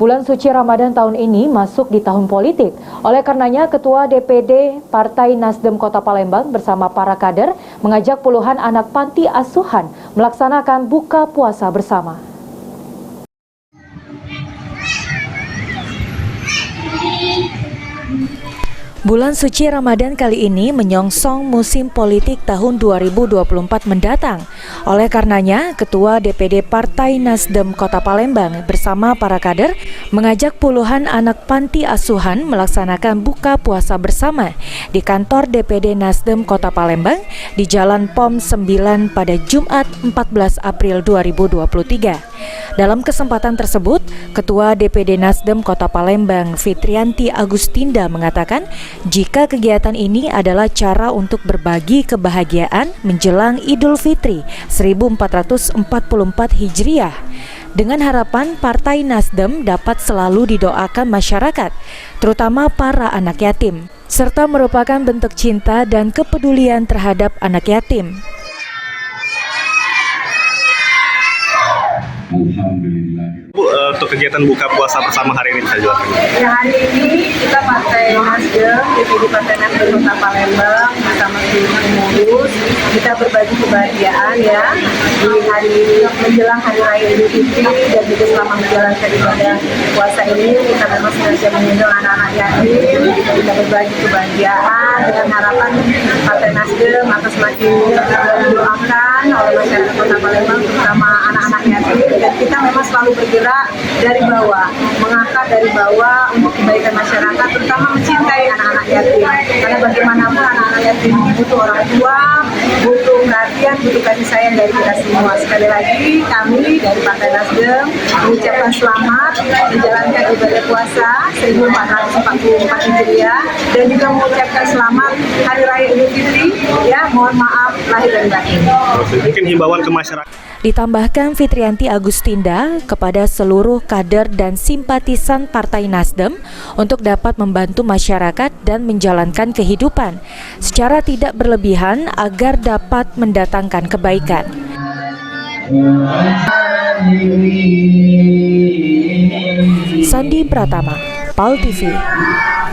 Bulan suci Ramadan tahun ini masuk di tahun politik. Oleh karenanya, Ketua DPD Partai Nasdem Kota Palembang bersama para kader mengajak puluhan anak panti asuhan melaksanakan buka puasa bersama. Bulan suci Ramadan kali ini menyongsong musim politik tahun 2024 mendatang. Oleh karenanya, Ketua DPD Partai Nasdem Kota Palembang bersama para kader mengajak puluhan anak panti asuhan melaksanakan buka puasa bersama di kantor DPD Nasdem Kota Palembang di Jalan POM 9 pada Jumat 14 April 2023. Dalam kesempatan tersebut, Ketua DPD Nasdem Kota Palembang Fitrianti Agustinda mengatakan jika kegiatan ini adalah cara untuk berbagi kebahagiaan menjelang Idul Fitri 1444 Hijriah, dengan harapan Partai Nasdem dapat selalu didoakan masyarakat, terutama para anak yatim, serta merupakan bentuk cinta dan kepedulian terhadap anak yatim. Bu, untuk kegiatan buka puasa bersama hari ini bisa jelaskan? Ya, hari ini kita Partai Nasdem, DPD Partai Nasdem Kota Palembang bersama seluruh pengurus, kita berbagi kebahagiaan ya di hari menjelang Hari Raya Idul Fitri, dan juga selama menjalankan ibadah puasa ini kita memang sengaja mengundang anak-anak yatim, kita berbagi kebahagiaan dengan harapan Partai Nasdem akan semakin didoakan oleh masyarakat Kota Palembang, terutama anak-anak yatim, dan kita memang selalu bergerak dari bawah, mengangkat dari bawah untuk kebaikan masyarakat, terutama mencintai anak-anak yatim. Karena bagaimanapun anak-anak yatim butuh orang tua, butuh perhatian, butuh kasih sayang dari kita semua. Sekali lagi kami dari Partai Nasdem mengucapkan selamat menjalankan ibadah puasa 1444 Hijriah, dan juga mengucapkan selamat Hari Raya Idul Fitri. Ya, mohon maaf lahir dan batin. Mungkin himbauan ke masyarakat. Ditambahkan Fitrianti Agustinda kepada seluruh kader dan simpatisan Partai Nasdem untuk dapat membantu masyarakat dan menjalankan kehidupan secara tidak berlebihan agar dapat mendatangkan kebaikan. Sandi Pratama, PAL TV.